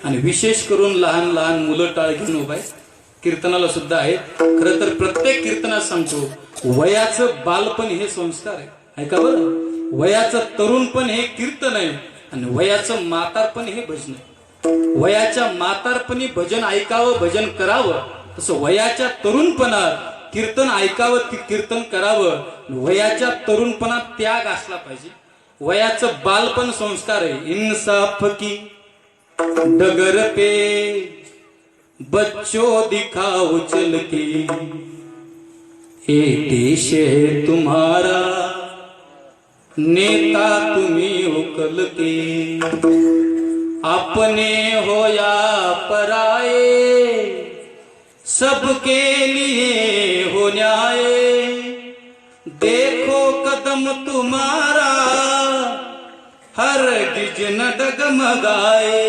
आणि विशेष करून लहान लहान मुलं टाळ घेऊन उभा आहे. कीर्तनाला सुद्धा आहेत. खरं तर प्रत्येक कीर्तनात सांगतो वयाचं बालपण हे संस्कार आहे. ऐका बरं, वयाचं तरुणपण हे कीर्तन आहे आणि वयाचं म्हातारपण हे भजन आहे. वयाच्या म्हातारपणी भजन ऐकावं, भजन करावं, तसं वयाच्या तरुणपणात कीर्तन ऐकावं, कीर्तन करावं. वयाच्या तरुणपणात त्याग असला पाहिजे. वयाचं बालपण संस्कार आहे. इंसाफ की डगर पे बच्चों दिखाओ चल के, ये देश है तुम्हारा, नेता तुम्ही हो कल के. अपने हो या पराए, सबके लिए हो न्याय. देखो कदम तुम्हारा, हरगिज न डगमगाए.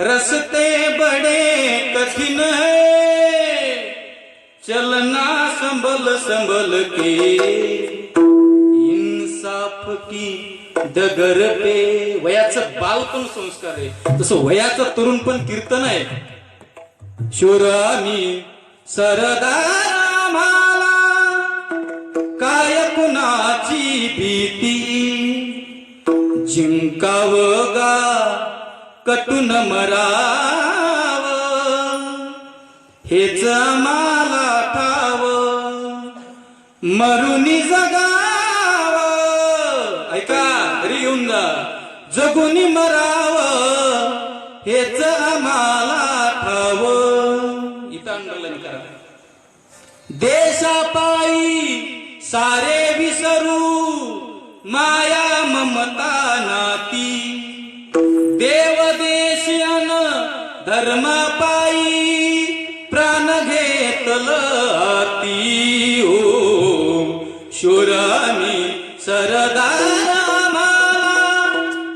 रस्ते बड़े कठिन है, चलना संभल संभल के. इंसाफ की डगर पे. वयाचं बालपण संस्कार आहे, तसं वयाचं तरुणपण कीर्तन आहे. शूरामी सरदार आम्हाला, काय कुणाची भीती. जिंकावं गा कटून मराव, हेच आम्हाला ठाव. मरुनी जगाव, ऐका घरी येऊन जा. जगुनी मराव, हेच आम्हाला ठाव. इथं अंडरलाईन करा. देशापायी सारे विसरू, माया ममता नाती. देव देशियन धर्म पायी, प्राण घेतल हाती. ओ शूरामी सरदार आम्हाला,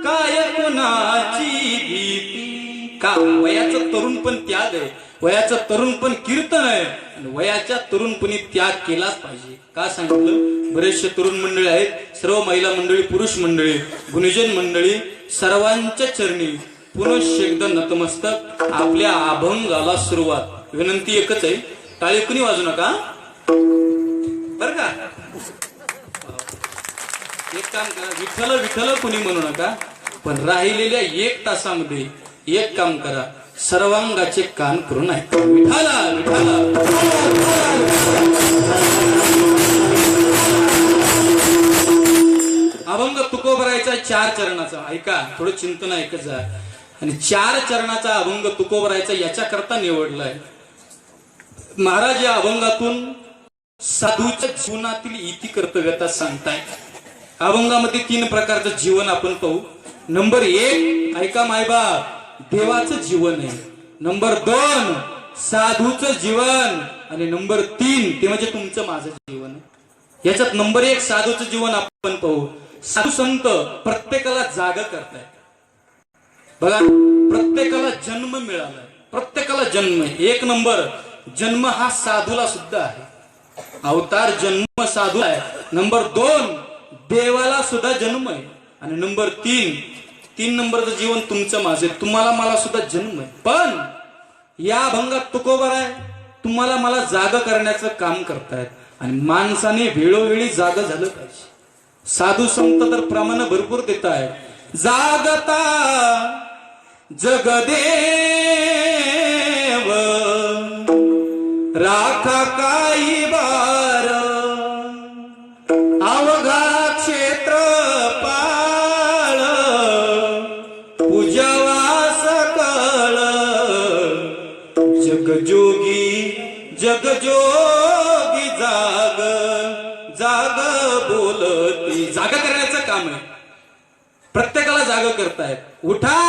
काय कुणाची भीती. का वयाचं तरुणपण त्याग आहे, वयाचं तरुणपण कीर्तन आहे. आणि वयाच्या तरुणपणी त्याग केलाच पाहिजे. का सांगितलं? बरेचसे तरुण मंडळी आहेत, सर्व महिला मंडळी, पुरुष मंडळी, गुणीजन मंडळी, सर्वांच्या चरणी पुनश्च एकदा नतमस्तक. आपल्या अभंगाला सुरुवात. विनंती एकच आहे, टाळी कुणी वाजू नका बर का. एक काम करा, विठ्ठल विठ्ठल कुणी म्हणू नका, पण राहिलेल्या 1 तासामध्ये एक काम करा, सर्वांगाचे कान करून ऐका. विठाला विठाला. अभंग तुकोबरायचा 4 चरणाचा. ऐका, थोडं चिंतन ऐकत जा. आणि 4 चरणाचा अभंग तुकोबरायचा याच्या करता निवडलाय. महाराज या अभंगातून साधूच्या जीवनातील इति कर्तव्यता सांगताय. अभंगामध्ये 3 प्रकारचं जीवन आपण पाहू. नंबर 1 ऐका मायबाप, देवाचं जीवन आहे. नंबर 2 साधूचं जीवन. आणि नंबर 3 ते म्हणजे तुमचं माझं जीवन आहे. याच्यात नंबर 1 साधूचं जीवन आपण पाहू. साधू संत प्रत्येकाला जागा करतायत. बघा, प्रत्येकाला जन्म मिळालाय, प्रत्येकाला जन्म आहे. 1 नंबर जन्म हा साधूला सुद्धा आहे. अवतार जन्म साधू आहे. नंबर 2 देवाला सुद्धा जन्म आहे. आणि नंबर 3 नंबरचं जीवन तुमचं माझे, तुम्हाला मला सुद्धा जन्म आहे. पण या अभंगात तुकोबर आहे, तुम्हाला मला जागा करण्याचं काम करतायत. आणि माणसाने वेळोवेळी जागा झालं पाहिजे. साधू संत तर प्रमाण भरपूर देत आहे. जागता जगदेव राखा काही बार, अवघा क्षेत्र पाळ पूजावा सकळ. जगजोगी जगजोगी जाग जाग बोलती. जागा करण्याचं काम आहे. प्रत्येकाला जागा करतायत. उठा.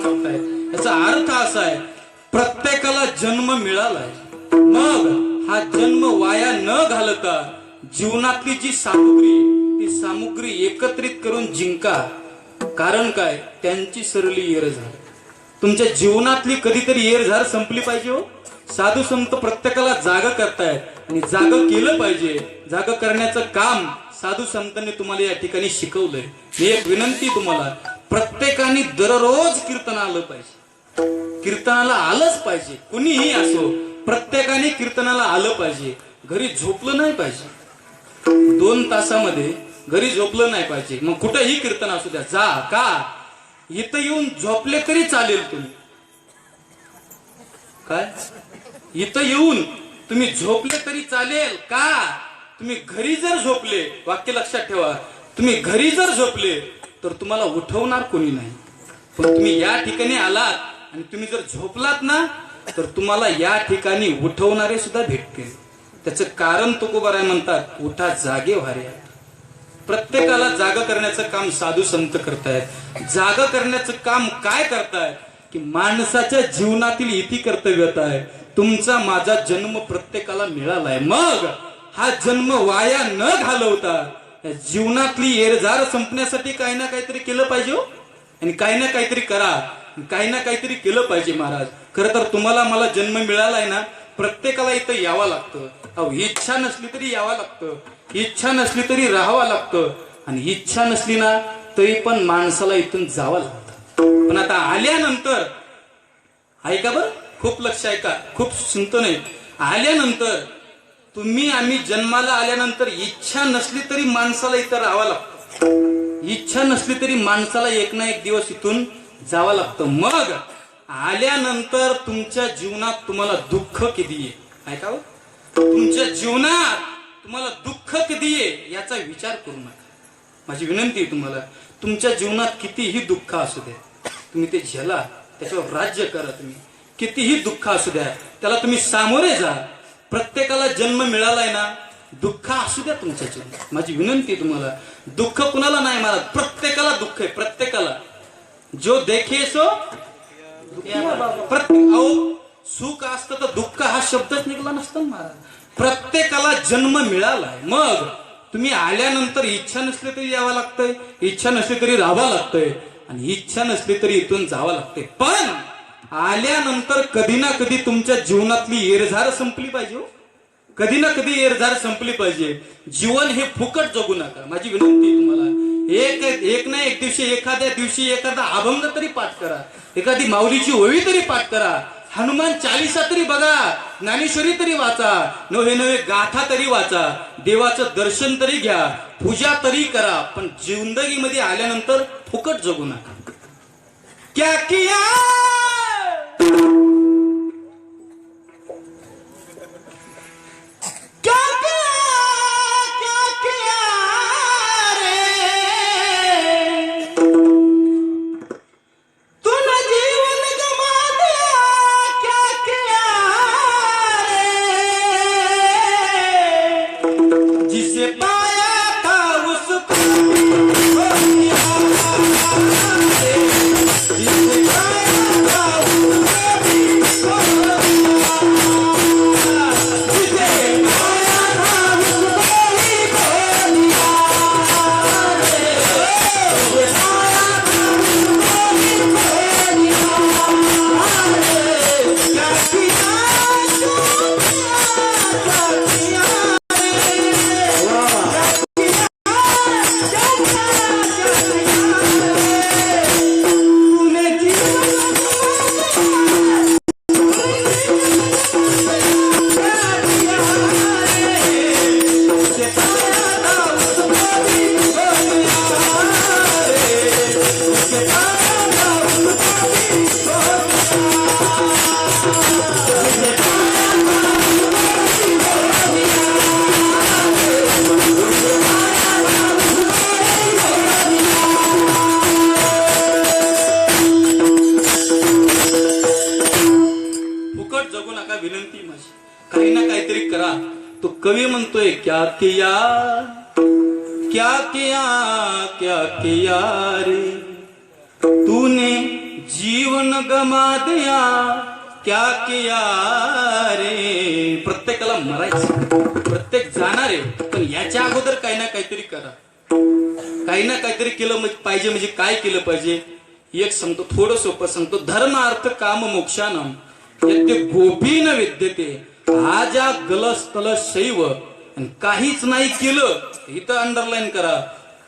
करताय. याचा अर्थ असा आहे, प्रत्येकाला जन्म मिळालाय, मग हा जन्म वाया न घालता जीवनातली जी सामुग्री, ती सामुग्री एकत्रित करून जिंका. कारण काय, त्यांची सरली येरझार. तुमच्या जीवनातली कधीतरी येरझार संपली पाहिजे हो. साधू संत प्रत्येकाला जाग करतायत आणि जाग केलं पाहिजे. जाग करण्याचं काम साधू संतांनी तुम्हाला या ठिकाणी शिकवलंय. ही एक विनंती तुम्हाला, प्रत्येकाने दररोज कीर्तन आलं पाहिजे. कीर्तनाला आलंच पाहिजे, कुणीही असो, प्रत्येकाने कीर्तनाला आलं पाहिजे. घरी झोपलं नाही पाहिजे, 2 तासामध्ये घरी झोपलं नाही पाहिजे. मग कुठेही कीर्तन असू द्या, जा. का, इथं येऊन झोपले तरी चालेल. तुम्ही काय, इथं येऊन तुम्ही झोपले तरी चालेल. का, तुम्ही घरी जर झोपले, वाक्य लक्षात ठेवा, तुम्ही घरी जर झोपले तर तुम्हाला उठवणार कोणी नाही. पण तुम्ही या ठिकाणी आलात आणि तुम्ही जर झोपलात ना, तर तुम्हाला या ठिकाणी उठवणारे सुद्धा भेटतील. त्याचं कारण तुकोबाराय म्हणतात, उठा जागे व्हारे. प्रत्येकाला जाग करण्याचं काम साधू संत करतायत. जाग करण्याचं काम काय करतायत की माणसाच्या जीवनातील इति कर्तव्यता आहे. तुमचा माझा जन्म प्रत्येकाला मिळालाय, मग हा जन्म वाया न घालवता जीवनातली येरझार संपण्यासाठी काही ना काहीतरी केलं पाहिजे हो. आणि काही ना काहीतरी करा, काही ना काहीतरी केलं पाहिजे महाराज. खरं तर तुम्हाला मला जन्म मिळालाय ना, प्रत्येकाला इथं यावं लागतं. अहो, इच्छा नसली तरी यावं लागतं, इच्छा नसली तरी राहावं लागतं, आणि इच्छा नसली ना तरी पण माणसाला इथून जावं लागतं. पण आता आल्यानंतर ऐका बरं, खूप लक्ष ऐका, खूप सुनतो नाही. आल्यानंतर तुम्ही आम्ही जन्माला आल्यानंतर इच्छा नसली तरी माणसाला इथं राहावं लागतं. इच्छा नसली तरी माणसाला एक ना एक दिवस इथून जावं लागतं. मग आल्यानंतर तुमच्या जीवनात तुम्हाला दुःख किती आहे, ऐका, तुमच्या जीवनात तुम्हाला दुःख किती आहे याचा विचार करू नका. माझी विनंती आहे तुम्हाला, तुमच्या जीवनात कितीही दुःख असू द्या, तुम्ही ते झेला, त्याच्यावर राज्य करा. तुम्ही कितीही दुःख असू द्या, त्याला तुम्ही सामोरे जा. प्रत्येकाला जन्म मिळालाय ना, दुःख असू द्या तुमच्या जीवनात. माझी विनंती आहे तुम्हाला, दुःख कुणाला नाही महाराज, प्रत्येकाला दुःख आहे, प्रत्येकाला. जो देखे सो प्रत्येक, अहो, सुख असतं तर दुःख हा शब्दच निघाला नसता महाराज. प्रत्येकाला जन्म मिळालाय, मग तुम्ही आल्यानंतर इच्छा नसली तरी यावं लागतंय, इच्छा नसली तरी राहावं लागतंय, आणि इच्छा नसली तरी इथून जावं लागतंय. पण आल्यानंतर कधी ना कधी तुमच्या जीवनातली येरझार संपली पाहिजे. कधी ना कधी येरझार संपली पाहिजे. जीवन हे फुकट जगू नका. माझी विनंती आहे तुम्हाला, एक ना एक दिवशी, एखाद्या दिवशी एखादा अभंग तरी पाठ करा, एखादी माऊलीची ओवी तरी पाठ करा, हनुमान चालीसा तरी बघा, ज्ञानेश्वरी तरी वाचा, नवे नवे गाथा तरी वाचा, देवाचं दर्शन तरी घ्या, पूजा तरी करा. पण जिंदगीमध्ये आल्यानंतर फुकट जगू नका. क्या किया तो कवी म्हणतोय, क्या किया क्या किया क्या किया रे तूने जीवन गमा दिया क्या किया रे. प्रत्येकाला मरायचं, प्रत्येक जाणार आहे, पण याच्या अगोदर काही ना काहीतरी करा. काही ना काहीतरी केलं पाहिजे. म्हणजे काय केलं पाहिजे एक सांगतो, थोडं सोपं सांगतो. धर्म अर्थ काम मोक्षानम यद्य गोपीन विद्यते आजा गलस्थल शैव. आणि काहीच नाही केलं, इथं अंडरलाईन करा,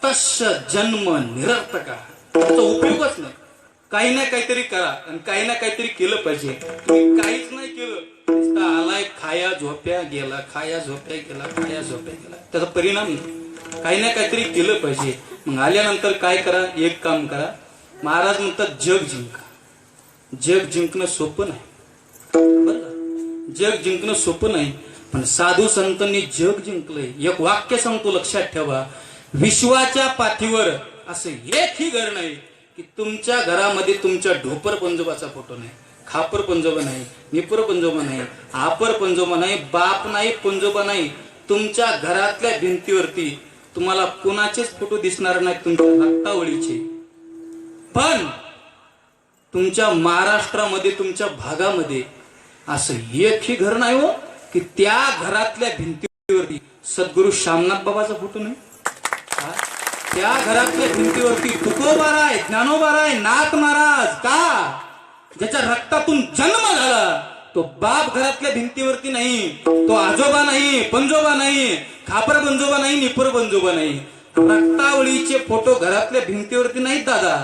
तस्य जन्म निरर्थका. त्याचा उपयोगच नाही. काही ना काहीतरी करा आणि काही ना काहीतरी केलं पाहिजे. तुम्ही काहीच नाही केलं, नुसता आलाय, खाया झोप्या गेला, खाया झोप्या गेला, खाया झोप्या गेला, त्याचा परिणाम नाही. काही ना काहीतरी केलं पाहिजे. मग आल्यानंतर काय करा, एक काम करा. महाराज म्हणतात जग जिंका. जग जिंकणं सोपं नाही, बरं का? जग जिंकणं सोपं नाही, पण साधू संतांनी जग जिंकलंय. एक वाक्य सांगतो, लक्षात ठेवा. विश्वाच्या पाठीवर असं एकही घर नाही की तुमच्या घरामध्ये तुमच्या ढोपर पंजोबाचा फोटो नाही, खापर पंजोबा नाही, निपर पंजोबा नाही, आपर पंजोबा नाही, बाप नाही, पंजोबा नाही. तुमच्या घरातल्या भिंतीवरती तुम्हाला कोणाचेच फोटो दिसणार नाहीत, तुमच्या रक्तावळीचे. पण तुमच्या महाराष्ट्रामध्ये, तुमच्या भागामध्ये असं एकही घर नाही हो की त्या घरातल्या भिंतीवरती सद्गुरु श्यामनाथ बाबाचा फोटो नाही. त्या घरातल्या भिंतीवरती तुकोबाराय, ज्ञानोबाराय, नाथ महाराज, का ज्याच्या रक्तातून जन्म झाला तो बाप घरातल्या भिंतीवरती नाही, तो आजोबा नाही, पंजोबा नाही, खापर पंजोबा नाही, निपर पंजोबा नाही. रक्तावळीचे फोटो घरातल्या भिंतीवरती नाहीत दादा.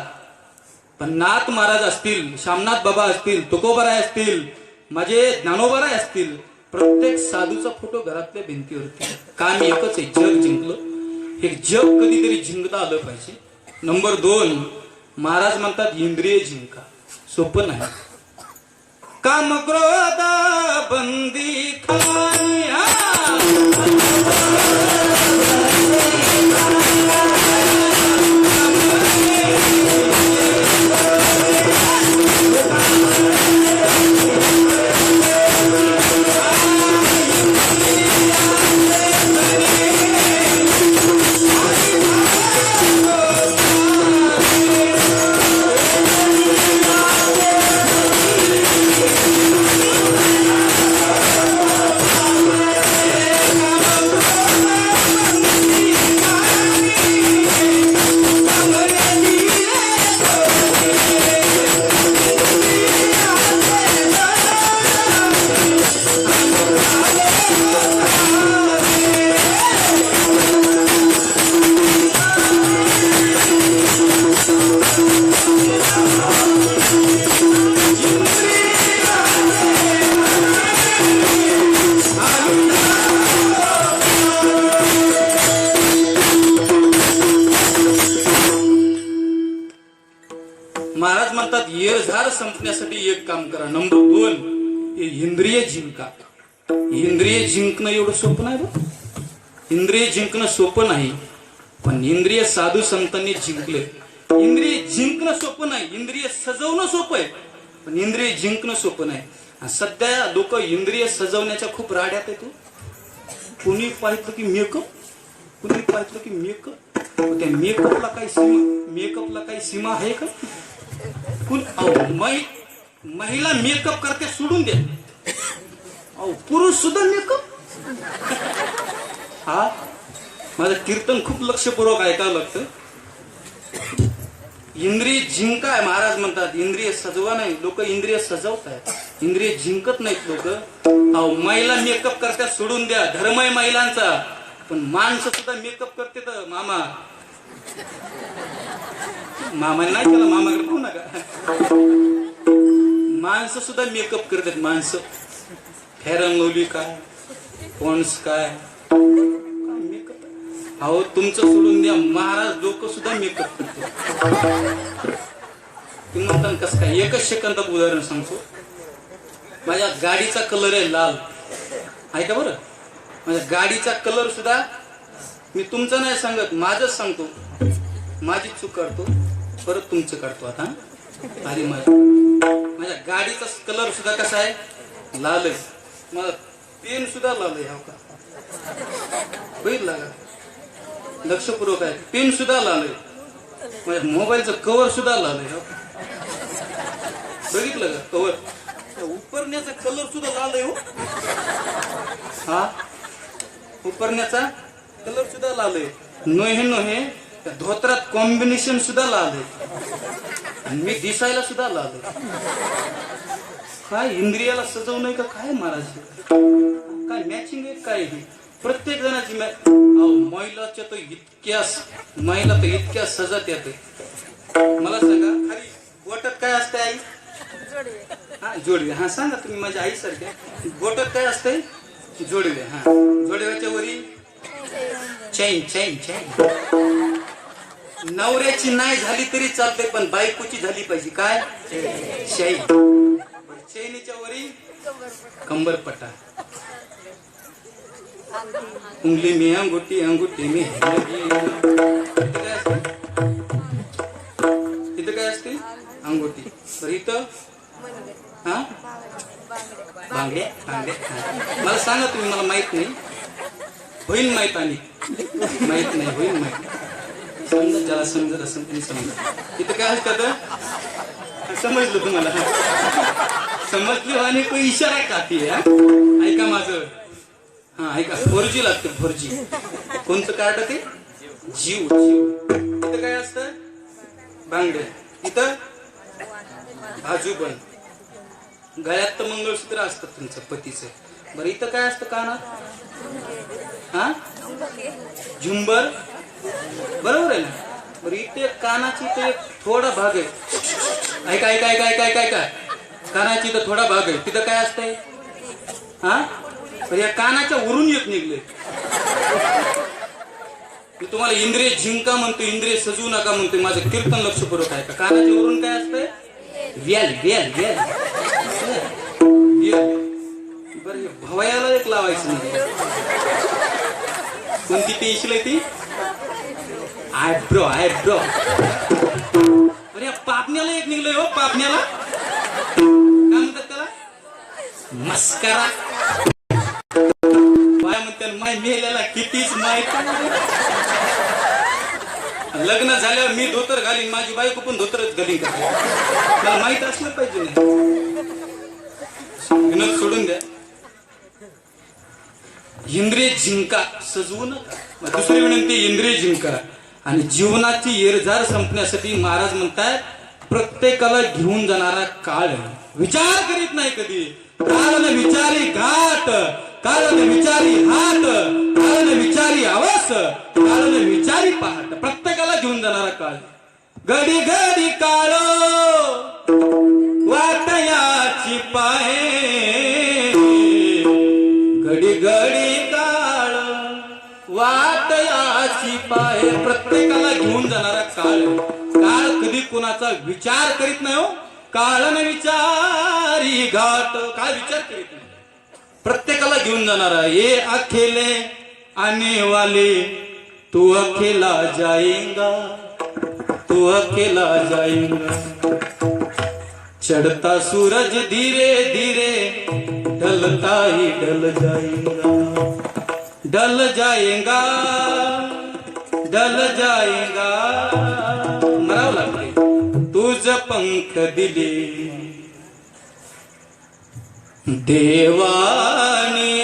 पण नाथ महाराज असतील, श्यामनाथ बाबा असतील, तुकोबाराय असतील, माझे ज्ञानोबाराय असतील, प्रत्येक साधूचा फोटो घरातल्या भिंतीवरती. काम एकच आहे, जग जिंकलं. हे जग कधीतरी जिंकता आलं पाहिजे. नंबर 2, महाराज म्हणतात इंद्रिय जिंका. सोपं नाही. काम क्रोध बंदी खानी. महाराज म्हणतात येरझार संपण्यासाठी एक काम करा. नंबर 2, हे इंद्रिय जिंका. इंद्रिय जिंकणं एवढं सोपं नाही बघ. इंद्रिय जिंकणं सोपं नाही, पण इंद्रिय साधू संतांनी जिंकले. इंद्रिय जिंकणं सोपं नाही, इंद्रिय सजवणं सोपं आहे, पण इंद्रिय जिंकणं सोपं नाही. सध्या लोक इंद्रिय सजवण्याच्या खूप राड्यात आहे. तू कुणी पाहिलं की मेकअप, कुणी पाहिलं की मेकअप. त्या मेकअपला काही सीमा, मेकअपला काही सीमा आहे का? महिला मेकअप करते सोडून दे, पुरुष सुद्धा मेकअप. हा माझं कीर्तन खूप लक्षपूर्वक ऐकावं लागतं. इंद्रिय जिंकाय महाराज म्हणतात, इंद्रिय सजवा नाही. लोक इंद्रिय सजवत आहेत, इंद्रिय जिंकत नाहीत लोक. महिला मेकअप करतात सोडून द्या, धर्म आहे महिलांचा. पण माणसं सुद्धा मेकअप करते. तर मामाने नाही केलं, मामाकडे पाहू नका. माणसं सुद्धा मेकअप करतात. माणसं फेअर अँड लवली काय, पॉन्ड्स काय, मेकअप. अहो तुमचं सोडून द्या, महाराज लोक सुद्धा मेकअप करतात. तुम्ही म्हणता कसं काय? एकच सेकंदात उदाहरण सांगतो. माझ्या गाडीचा कलर आहे लाल, ऐका बरं. माझ्या गाडीचा कलर सुद्धा, मी तुमचं नाही सांगत, माझंच सांगतो. माझी चूक करतो, परत तुमचं काढतो. आता आधी माझ्या गाडीचा कलर सुद्धा कसा आहे? लाल आहे. माझा पेन सुद्धा लाल आहे. हो का? बघितलं का? लक्षपूर्वक आहे. पेन सुद्धा लाल आहे. माझ्या मोबाईलचं कव्हर सुद्धा लाल आहे. बघितलं का कवर उपरण्याचा कलर सुद्धा लाल आहे हो. हा उपरण्याचा कलर सुद्धा लाल आहे. नोहे नोहे त्या धोत्रात कॉम्बिनेशन सुद्धा लाल आहे आणि मी दिसायला सुद्धा लाल आहे. काय इंद्रियाला सजवणं का काय महाराज, काय मॅचिंग आहे काय ही प्रत्येक जणाची महिलाच्या तर इतक्या सजत येते. मला सांगा अरे बोटात काय असते आई? हा जोडवे. हा सांगा तुम्ही माझ्या आई सारख्या. बोटात काय असतंय? जोडवे. हा जोडव्याच्या वरी चैन. नवऱ्याची नाही झाली तरी चालते पण बायकोची झाली पाहिजे. काय? चैन. चैनीच्या वरी कंबरपट्टा. उंगली में अंगूठी में इथं काय असते? अंगूठी. तर इथं हा बांगड्या. मला सांगा तुम्ही, मला माहित नाही. होईल माहित आणि माहित नाही होईल माहित. समजा ज्याला समजत असेल तुम्ही समजा. इथं काय असतं? समजलं तुम्हाला? समजली आणि कोई इशारा काती आहे. ऐका माझं. हा ऐका. 4G लागते 4G. कोणतं कार्ड ते? जीव. इथं काय असतं? बांगड्या. इथं बाजूबंद. गळ्यात तर मंगळसूत्र असतं तुमचं पतीचं. बरं इथं काय असतं कानात? हा झुंबर. बरोबर आहे ना? बरं इथे कानाची तर थोडा भाग आहे. ऐका. कानाची तर थोडा भाग आहे. तिथं काय असतंय? हा तर या कानाच्या वरून येत निघले. मी तुम्हाला इंद्रिय झिंका म्हणतो, इंद्रिय सजवू नका म्हणतोय. माझं कीर्तन लक्षपूर्वक आहे का? कानाच्या वरून काय असतंय? व्याल. बरं भवयाला एक लावायचं नाही. कोणती पेन्सिल आहे ती? आयब्रो. अरे पापण्याला एक निघलंय हो. पापण्याला काय म्हणतात त्याला? मस्करा. काय म्हणतात? माय मेल्याला कितीच माहित. लग्न झाल्यावर मी धोतर घालीन, माझी बायको पण धोतरच घालीन का? मला माहित असलं पाहिजे नाही. विनोद सोडून द्या. इंद्रिय झिंका सजवू नका. दुसरी विनंती इंद्रिय झिंका. आणि जीवनाची येरझार संपण्यासाठी महाराज म्हणतात प्रत्येकाला घेऊन जाणारा काळ विचार करीत नाही कधी. काळ विचारी घाट, काळ विचारी हात, काळ विचारी आवास, काळ विचारी पहाट. प्रत्येकाला घेऊन जाणारा काळ. घडी घडी काळ वाटयाची पाहे, घडी घडी काळ वाटयाची पाहे. प्रत्येकाला घेऊन जाणारा काळ. काळ कधी कोणाचा विचार करीत नाही हो. काळ न विचारी घाट. काय विचार करीत नाही. प्रत्येकाला घेऊन जाणारा. ये अकेले आने वाले तू अकेला जाएगा, तू अकेला जाएगा. चढ़ता सूरज धीरे धीरे ढलता ही ढल जाएगा, ढल जाएगा, ढल जाएगा. मरावं लागते. तुझ पंख दिले देवाने,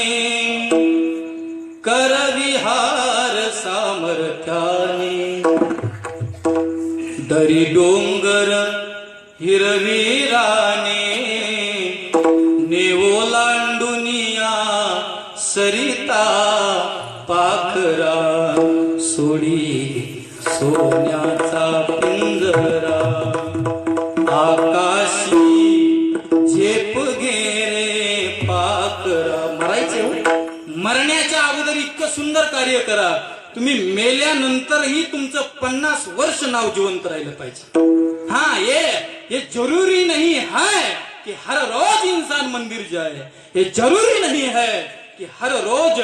कर विहार सामर्थ्याने. दरी डोंगर हिरवी राने, नेवो लांडुनिया सरिता पाखरा. सोडी सोन्याचा पिंजरा, आकाशी झेप घेरे पाखरा. मरायचे हो. मरण्याच्या अगोदर इतकं सुंदर कार्य करा. तुम्ही मेल्यानंतरही तुमचं 50 वर्ष नाव जिवंत राहिलं पाहिजे. हाँ ये जरूरी नहीं है कि हर रोज इंसान मंदिर जाए. ये जरूरी नहीं है कि हर रोज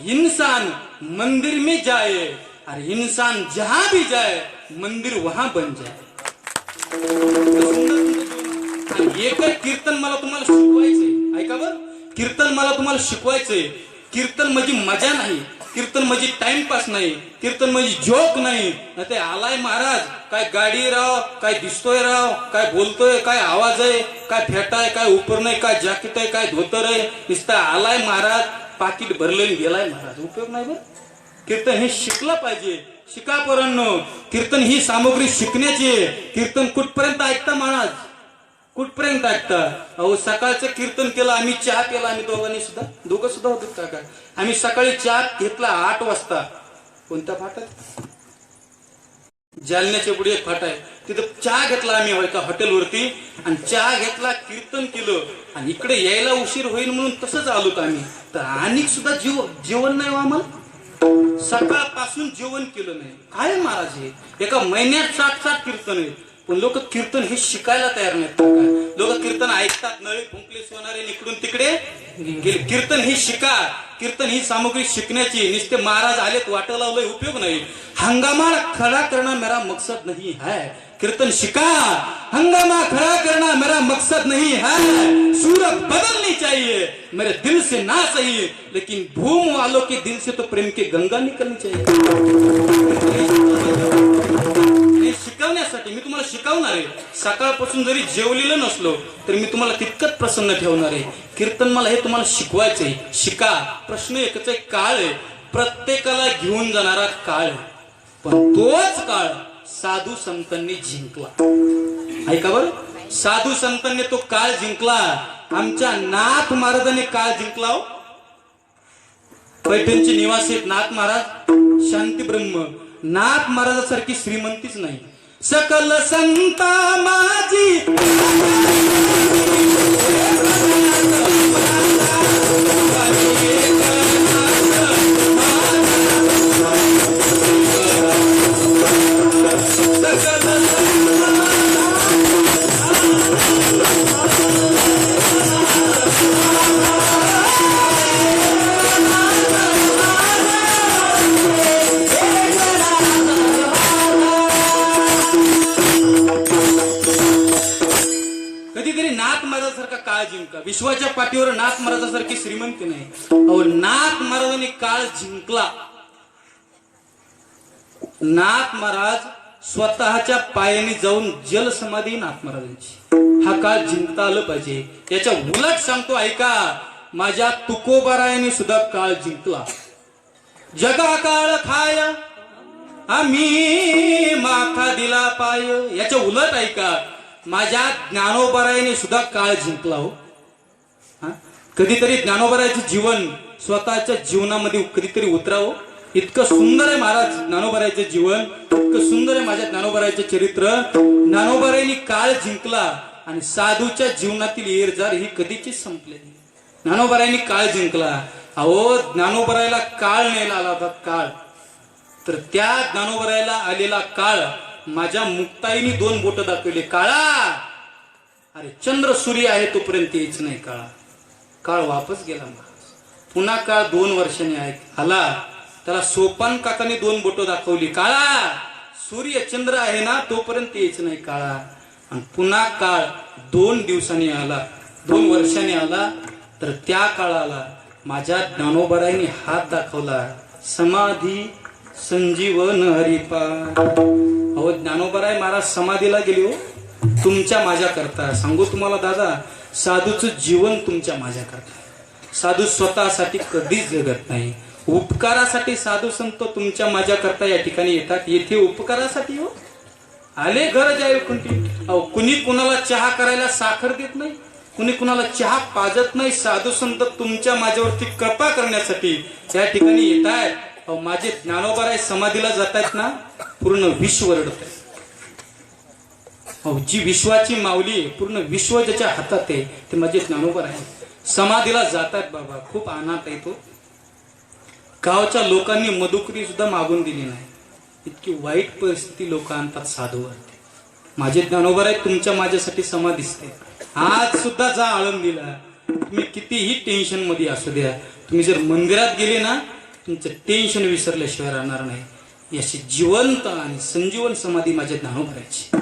इंसान मंदिर में जाए. और इंसान जहां भी जाए मंदिर वहां बन जाए. एक कीर्तन मला तुम्हाला शिकवायचंय. ऐका बर. कीर्तन मला तुम्हाला शिकवायचंय. कीर्तन म्हणजे मजा नाही. कीर्तन म्हणजे टाइमपास नाही, कीर्तन म्हणजे जोक नाही. ते आलाय महाराज, काय गाडी राव, काय दिसतोय राव, काय बोलतोय, काय आवाज आहे, काय फेटा आहे, काय उपर नाही, काय जॅकेट आहे, काय धोतर आहे, नुसता आलाय महाराज, पाकिट भरलेली गेलाय महाराज. उपयोग नाही बरं. कीर्तन हे शिकलं पाहिजे. शिका पोरांनो, कीर्तन ही सामग्री शिकण्याची आहे. कीर्तन कुठपर्यंत ऐकता महाराज, कुठपर्यंत ऐकता? अहो सकाळचं कीर्तन केलं आम्ही, चहा प्याला आम्ही दोघं सुद्धा होतो काका. आम्ही सकाळी चहा घेतला 8 वाजता. कोणत्या फाटात? जालन्याच्या पुढे एक फाटा आहे, तिथं चहा घेतला आम्ही एका हॉटेलवरती, आणि चहा घेतला, कीर्तन केलं, आणि इकडे यायला उशीर होईल म्हणून तसंच आलो आम्ही. तर आणि सुद्धा जेवण नाही आम्हाला, सकाळपासून जेवण केलं नाही. काय महाराज हे, एका महिन्यात 60 कीर्तन आहे. पण लोक कीर्तन हे शिकायला तयार नाहीत. लोक कीर्तन ऐकतात, नळी फुंकले सोनारे इकडून तिकडे गेले. कीर्तन ही शिका, कीर्तन ही सामग्री शिकण्याची. नुसते महाराज आलेत वाटं लावलंय उपयोग नाही. हंगामा खड़ा करना मेरा मकसद नहीं है. कीर्तन शिका, हंगामा खड़ा करना मेरा मकसद नहीं है. सूरत बदलनी चाहिए मेरे दिल से ना सही, लेकिन भूम वालों के दिल से तो प्रेम की गंगा निकलनी चाहिए. शिकवण्यासाठी मी तुम्हाला शिकवणार आहे. सकाळपासून जरी जेवलेलं नसलो तरी मी तुम्हाला तितकंच प्रसन्न ठेवणार आहे. कीर्तन मला हे तुम्हाला शिकवायचंय. शिका. प्रश्न एकच आहे, काळ आहे, प्रत्येकाला घेऊन जाणारा काळ आहे. पण तोच काळ साधू संतांनी जिंकला. ऐका बरं, साधू संतांनी तो काळ जिंकला. आमच्या नाथ महाराजांनी काळ जिंकला. हो, पैठणचे निवासी आहेत नाथ महाराज, शांती ब्रह्म. नाथ महाराजासारखी श्रीमंतीच नाही. सकल संता माझी जिंका. विश्वाच्या पाठीवर नाथ महाराजासारखी श्रीमंती नाही. अहो नाथ महाराजांनी काळ जिंकला. नाथ महाराज स्वतःच्या पायाने जाऊन जल समाधी नाथ महाराजांची. हा काळ जिंकता आलं पाहिजे. याच्या उलट सांगतो ऐका, माझ्या तुकोबारायाने सुद्धा काळ जिंकला. जगा काळ खाय आम्ही माथा दिला पाय. याच्या उलट ऐका, माझ्या ज्ञानोबारायाने सुद्धा काळ जिंकला. हो, कधीतरी ज्ञानोबारायाचे जीवन स्वतःच्या जीवनामध्ये कधीतरी उतरावं. इतकं सुंदर आहे महाराज ज्ञानोबारायाचे जीवन, इतकं सुंदर आहे माझ्या ज्ञानोबारायाचे चरित्र. ज्ञानोबारायांनी काळ जिंकला आणि साधूच्या जीवनातील येरजार ही कधीचीच संपली नाही. ज्ञानोबारायांनी काळ जिंकला. अहो ज्ञानोबारायाला काळ न्यायला आला होता, काळ. तर त्या ज्ञानोबारायाला आलेला काळ माझ्या मुक्ताईनी 2 बोट दाखवले. काळा, अरे चंद्र सूर्य आहे तोपर्यंत यायच नाही काळा. काळ वापस गेला महाराज. पुन्हा काळ 2 वर्षांनी आला. त्याला सोपान काकाने 2 बोट दाखवली. काळा, सूर्य चंद्र आहे ना तोपर्यंत यायच नाही काळा. आणि पुन्हा काळ 2 दिवसांनी आला, 2 वर्षांनी आला. तर त्या काळाला माझ्या ज्ञानोबारायांनी हात दाखवला. समाधी संजीवन हरिपार. अहो ज्ञानोबाराय महाराज समाधीला गेले. हो, तुमच्या माझ्या करता सांगू तुम्हाला दादा, साधूचं जीवन तुमच्या माझ्या करता. साधू स्वतःसाठी कधीच जगत नाही. उपकारासाठी साधू संत तुमच्या माझ्या करता या ठिकाणी येतात. येथे उपकारासाठी हो आले गरज आहे कोणती. अहो कुणी कुणाला चहा करायला साखर देत नाही, कुणी कुणाला चहा पाजत नाही. साधू संत तुमच्या माझ्यावरती कृपा करण्यासाठी या ठिकाणी येत आहेत. अहो माझे ज्ञानोबाराय समाधीला जात आहेत ना, पूर्ण विश्व रडत आहे. अहो जी विश्वाची माऊली आहे, पूर्ण विश्व ज्याच्या हातात आहे ते माझे ज्ञानोबाराय समाधीला जातात. बाबा खूप अनाथ आहे तो. गावच्या लोकांनी मधुकरी सुद्धा मागून दिली नाही. इतकी वाईट परिस्थिती लोक आणतात साधूवरती. माझे ज्ञानोबाराय तुमच्या माझ्यासाठी समाधीसते. आज सुद्धा जा आळंदीला, तुम्ही कितीही टेन्शन मध्ये असू द्या, तुम्ही जर मंदिरात गेले ना तुमचं टेन्शन विसरल्याशिवाय राहणार नाही. अशी जिवंत आणि संजीवन समाधी माझ्या ज्ञानोबारायची.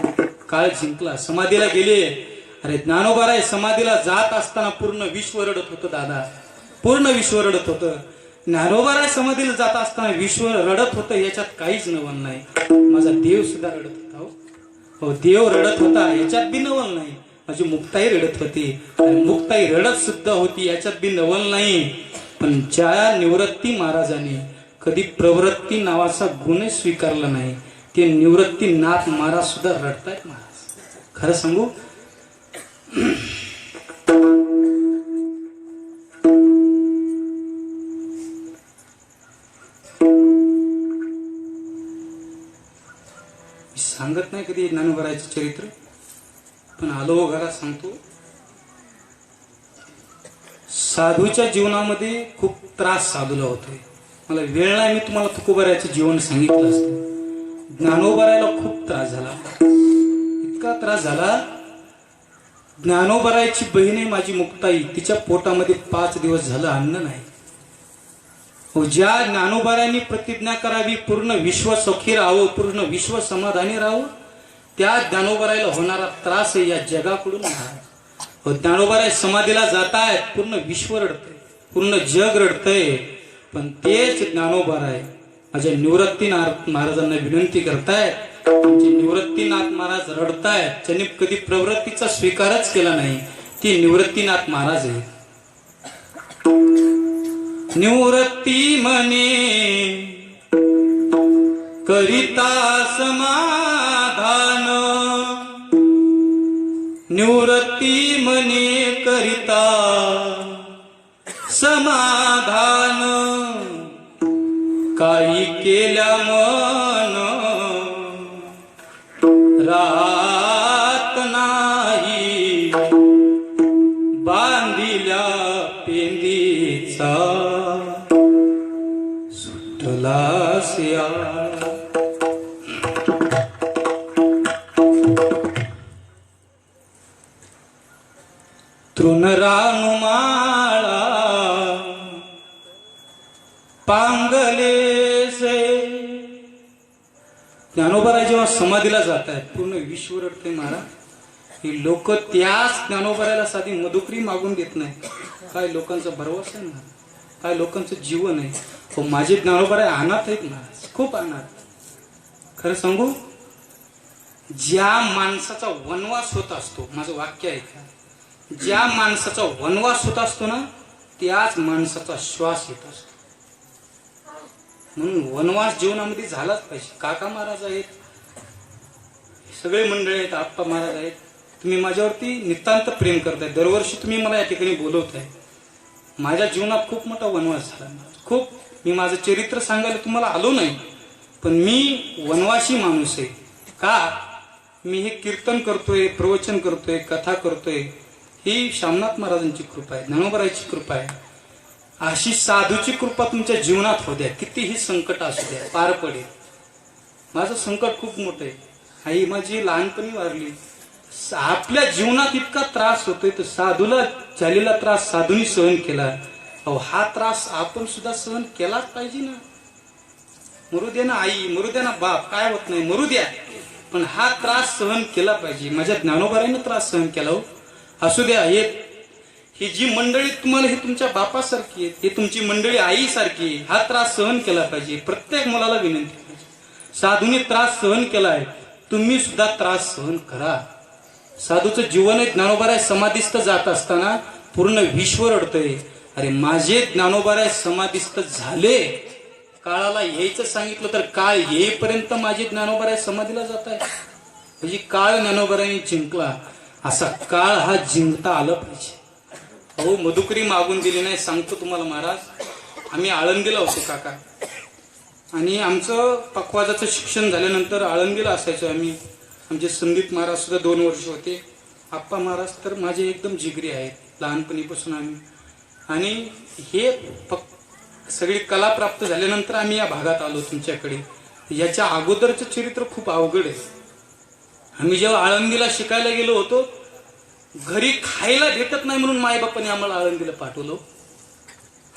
काळ जिंकला, समाधीला गेले. अरे ज्ञानोबाराय समाधीला जात असताना पूर्ण विश्व रडत होतं दादा, पूर्ण विश्व रडत होतं. ज्ञानोबाराय समाधीला जात असताना विश्व रडत होतं, याच्यात काहीच नवल नाही. माझा देव सुद्धा रडत होता. हो, देव रडत होता, याच्यात बी नवल नाही. माझी मुक्ताई रडत होती, आणि मुक्ताई रडत सुद्धा होती, याच्यात बी नवल नाही. पण ज्या निवृत्ती महाराजांनी कधी प्रवृत्ती नावाचा गुण स्वीकारला नाही, ते निवृत्तीनाथ महाराज सुद्धा रडतायत. महाराज खरं सांगू, सांगत नाही कधी ज्ञानोबारायचं चरित्र, पण आलो घरात सांगतो. साधूच्या जीवनामध्ये खूप त्रास साधूला होतोय. मला वेळ नाही, मी तुम्हाला तुकोबारायचं जीवन सांगितलं असतं. ज्ञानोबारायला खूप त्रास झाला, इतका त्रास झाला. ज्ञानोबारायची बहीण आहे माझी मुक्ताई, तिच्या पोटामध्ये 5 दिवस झालं अन्न नाही. ज्या ज्ञानोबारायांनी प्रतिज्ञा करावी पूर्ण विश्व सुखी राहावं, पूर्ण विश्व समाधानी राहावं, त्या ज्ञानोबारायला होणारा त्रास या जगाकडून नाही. ज्ञानोबाराय समाधीला जातायत, पूर्ण विश्व रडतंय, पूर्ण जग रडतंय. पण तेच ज्ञानोबाराय माझ्या निवृत्तीनाथ महाराजांना विनंती करतायत. आमचे निवृत्तीनाथ महाराज रडतायत. त्यांनी कधी प्रवृत्तीचा स्वीकारच केला नाही, ती निवृत्तीनाथ महाराज आहे. निवृत्ती म्हणे करिता समाधान, निवृत्ती म्हणे करिता समाधान, काही केल्या मन राहत नाही, बांधिल्या पेंदीचा सुटला सिया. तृणरानुमाळा पांगले से. ज्ञानोबाराय जेव्हा समाधीला जात आहेत, पूर्ण विश्व रडते महाराज. ही लोक त्याच ज्ञानोबारायला साधी मधुकरी मागून देत नाही. काय लोकांचा भरवसा आहे महाराज, काय लोकांचं जीवन आहे. हो, माझे ज्ञानोबाराय अनाथ आहेत महाराज, खूप अनाथ. खरं सांगू, ज्या माणसाचा वनवास होत असतो, माझं वाक्य आहे का, ज्या माणसाचा वनवास होत असतो ना, त्याच माणसाचा श्वास येत असतो. म्हणून वनवास जीवनामध्ये झालाच पाहिजे. काका महाराज आहेत, सगळे मंडळी आहेत, आप्पा महाराज आहेत. तुम्ही माझ्यावरती नितांत प्रेम करताय, दरवर्षी तुम्ही मला या ठिकाणी बोलवताय. माझ्या जीवनात खूप मोठा वनवास झाला, खूप. मी माझं चरित्र सांगायला तुम्हाला आलो नाही, पण मी वनवासी माणूस आहे. का, मी हे कीर्तन करतोय, प्रवचन करतोय, कथा करतोय, ही शामनाथ महाराजांची कृपा आहे, ज्ञानोबारायची कृपा आहे. अशी साधूची कृपा तुमच्या जीवनात होऊ द्या. कितीही संकट असू द्या, पार पडेल. माझं संकट खूप मोठं आहे. आई माझी लहानपणी वारली. आपल्या जीवनात इतका त्रास होतोय, तर साधूला झालेला त्रास साधूनी सहन केला. अहो, हा त्रास आपण सुद्धा सहन केलाच पाहिजे ना. मरू द्या ना आई, मरू द्या ना बाप, काय होत नाही, मरू द्या, पण हा त्रास सहन केला पाहिजे. माझ्या ज्ञानोबारायनं त्रास सहन केला. हो, असू द्या. ही जी मंडळी तुम्हाला, ही तुमच्या बापासारखी आहे, ही तुमची मंडळी आईसारखी आहे. हा त्रास सहन केला पाहिजे. प्रत्येक मुलाला विनंती पाहिजे. साधूने त्रास सहन केलाय, तुम्ही सुद्धा त्रास सहन करा. साधूचं जीवन आहे. ज्ञानोबाराय समाधीस्थ जात असताना पूर्ण विश्व रडतंय. अरे माझे ज्ञानोबाराय समाधीस्थ झाले, काळाला यायचं सांगितलं तर काळ येईपर्यंत माझे ज्ञानोबाराय समाधीला जात आहे. म्हणजे काळ ज्ञानोबारायने जिंकला, असा काळ हा जिंकता आला पाहिजे. अहो, मधुकरी मागून दिली नाही. सांगतो तुम्हाला महाराज, आम्ही आळंदीला होतो काका, आणि आमचं पखवाजाचं शिक्षण झाल्यानंतर आळंदीला असायचो आम्ही. आमचे संदीप महाराज सुद्धा 2 वर्ष होते. आप्पा महाराज तर माझे एकदम जिगरी आहेत, लहानपणीपासून आम्ही. आणि हे सगळी कला प्राप्त झाल्यानंतर आम्ही या भागात आलो तुमच्याकडे. याच्या अगोदरचं चरित्र खूप अवघड आहे. आम्ही जेव्हा आळंदीला शिकायला गेलो होतो, घरी खायला भेटत नाही म्हणून मायबापाने आम्हाला आळंदीला पाठवलं.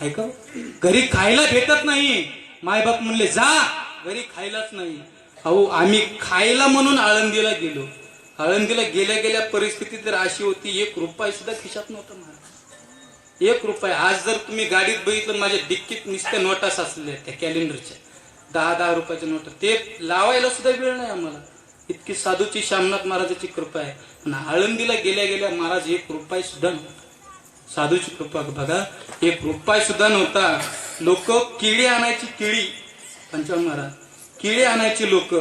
ऐका, घरी खायला भेटत नाही, मायबाप म्हणले जा, घरी खायलाच नाही. अहो, आम्ही खायला म्हणून आळंदीला गेलो. आळंदीला गेल्या गेल्या परिस्थिती तर अशी होती, 1 रुपया सुद्धा खिशात नव्हता महाराज. ₹1 आज जर तुम्ही गाडीत बघितलं माझ्या डिक्कीत नुसत्या नोटा साचलेल्या त्या कॅलेंडरच्या 10-10 रुपयाच्या नोटा ते लावायला सुद्धा वेळ नाही आम्हाला. इतकी साधूची शामनाथ महाराजाची कृपा आहे. पण आळंदीला गेल्या गेल्या महाराज ₹1 सुद्धा नव्हता. साधूची कृपा बघा, ₹1 सुद्धा नव्हता. लोक केळी आणायची, केळी पंचावन्न महाराज केळी आणायची लोक,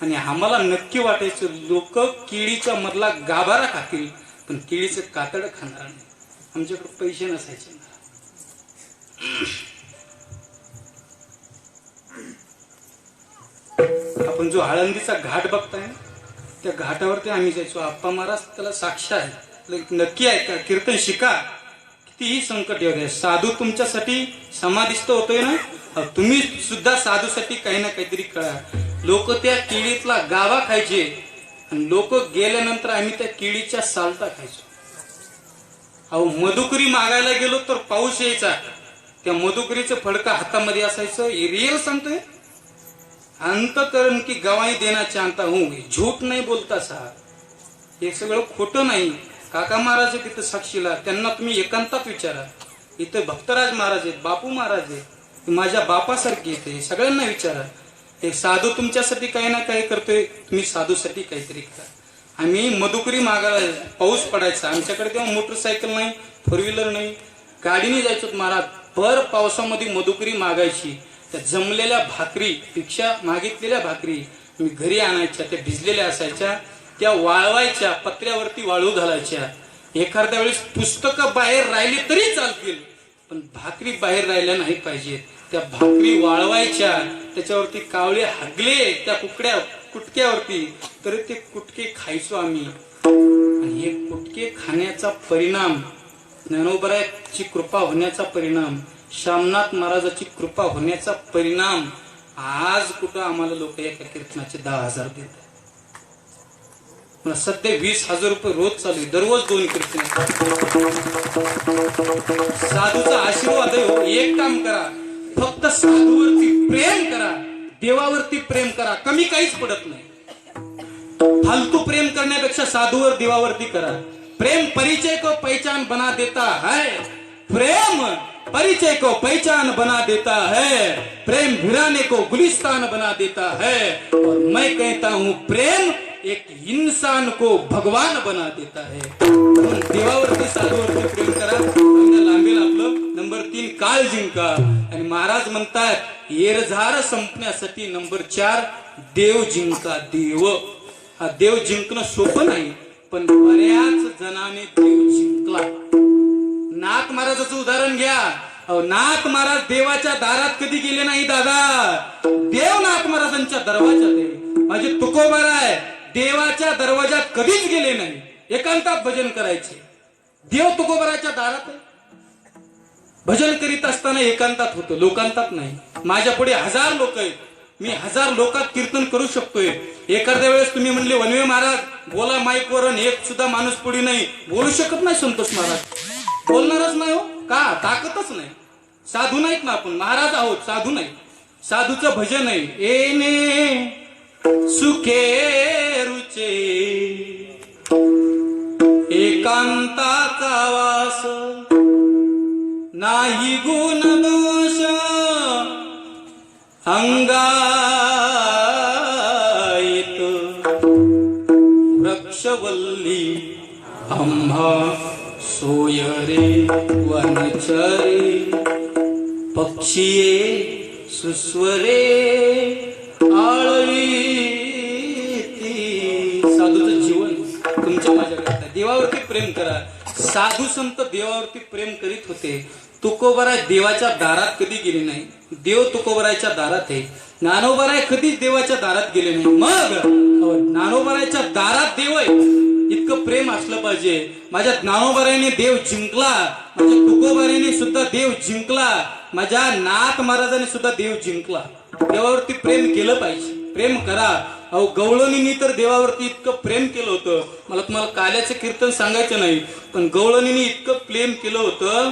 आणि आम्हाला नक्की वाटायचं लोक केळीच्या मधला गाभारा खातील पण केळीचं कातड खाणार नाही. आमच्याकडे पैसे नसायचे. आपण जो आळंदीचा घाट बघताय त्या घाटावरती आम्ही जायचो. आप्पा महाराज त्याला साक्ष आहे, नक्की आहे का कीर्तन शिका. कितीही संकट येऊ द्या, साधू तुमच्यासाठी समाधिस्थ होतोय ना, तुम्ही सुद्धा साधूसाठी काही ना काहीतरी करा. लोक त्या केळीतला गावा खायचे आणि लोक गेल्यानंतर आम्ही त्या केळीच्या सालता खायचो. अहो मधुकरी मागायला गेलो तर पाऊस यायचा, त्या मधुकरीचं फडकं हातामध्ये असायचं. रिअल सांगतोय, अंतकरण की गवाही देना चाहता हूं, झूठ नाही बोलता साहेब, हे सगळं खोटं नाही. काका महाराज आहे तिथं साक्षीला, त्यांना तुम्ही एकांतात विचारा. इथं भक्तराज महाराज आहेत, बापू महाराज आहेत, माझ्या बापासारखे येते, सगळ्यांना विचारा. एक साधू तुमच्यासाठी काही ना काही करतोय, तुम्ही साधूसाठी काहीतरी करा. आम्ही मधुकरी मागायला, पाऊस पडायचा आमच्याकडे तेव्हा मोटरसायकल नाही, 4 व्हीलर नाही, गाडीने जायचो महाराज. भर पावसामध्ये मधुकरी मागायची, त्या जमलेल्या भाकरी, भिक्षा मागितलेल्या भाकरी मी घरी आणायच्या, त्या भिजलेल्या असायच्या, त्या वाळवायच्या, पत्र्यावरती वाळू घालायच्या. एखाद्या वेळेस पुस्तकं बाहेर राहिली तरी चालतील पण भाकरी बाहेर राहिल्या नाही पाहिजेत. त्या भाकरी वाळवायच्या, त्याच्यावरती कावळे हागले त्या कुटक्यावरती तरी ते कुटके खायचो आम्ही. आणि हे कुटके खाण्याचा परिणाम, ज्ञानोबराची कृपा होण्याचा परिणाम, शामनाथ महाराजाची कृपा होण्याचा परिणाम, आज कुठं आम्हाला लोक एका कीर्तनाचे 10,000 देतात. मला सध्या 20,000 रुपये रोज चालू आहे, दररोज 2 कीर्तन. साधूचा आशीर्वाद आहे हो. एक काम करा, फक्त साधूवरती प्रेम करा, देवावरती प्रेम करा, कमी काहीच पडत नाही. फालतू प्रेम करण्यापेक्षा साधूवर देवावरती करा. प्रेम परिचय को पहचान बना देता है, प्रेम परिचय को पहचान बना देता है, प्रेम वीराने को गुलिस्तान बना देता है, और मैं कहता हूं प्रेम एक इंसान को भगवान बना देता है. देवावरती साधूवरती प्रेम करा, लांबेल आपलं. नंबर 3 काळ जिंका. आणि महाराज म्हणतात येरझार संपण्यासाठी नंबर 4 देव जिंका. देव, हा देव जिंकणं सोपं नाही, पण बऱ्याच जणांनी देव जिंकला. नाथ महाराजाचं उदाहरण घ्या. नाथ महाराज देवाच्या दारात कधी गेले नाही दादा, देव नाथ महाराजांच्या दरवाजात आहे. माझे तुकोबाराय देवाच्या दरवाजात कधीच गेले नाही, एकांतात भजन करायचे. देव तुकोबाराच्या दारात आहे. भजन करीत असताना एकांतात होतं, लोकांतात नाही. माझ्या पुढे 1000 लोक आहेत, मी 1000 लोकात कीर्तन करू शकतोय. एखाद्या वेळेस तुम्ही म्हणले वनवे महाराज बोला माईकवर, एक सुद्धा माणूस पुढे नाही, बोलू शकत नाही संतोष महाराज, बोलणारच नाही हो. का? ताकदच नाही. साधू नाहीत ना आपण, महाराज आहोत, साधू नाही. साधूचं भजन आहे, एने सुखे रुचे एकांताचा वास, नाही गुण दोष अंगायत, वृक्षवल्ली आम्हा सोयरे वनचरे, पक्षिये सुस्वरे आळवी. साधूचं जीवन तुमच्या माझ्याकडे. देवावरती प्रेम करा. साधू संत देवावरती प्रेम करीत होते. तुकोबाराय देवाच्या दारात कधी गेले नाही, देव तुकोबारायच्या दारात आहे. ज्ञानोबाराय कधीच देवाच्या दारात गेले नाही. मग ज्ञानोबारायच्या दारात देव आहे, इतकं प्रेम असलं पाहिजे. माझ्या ज्ञानोबारायने देव जिंकला, माझ्या तुकोबारायने सुद्धा देव जिंकला, माझ्या नाथ महाराजांनी सुद्धा देव जिंकला. देवावरती प्रेम केलं पाहिजे, प्रेम करा. अहो गवळणींनी तर देवावरती इतकं प्रेम केलं होतं, मला तुम्हाला काल्याचं कीर्तन सांगायचं नाही, पण गवळणींनी इतकं प्रेम केलं होतं.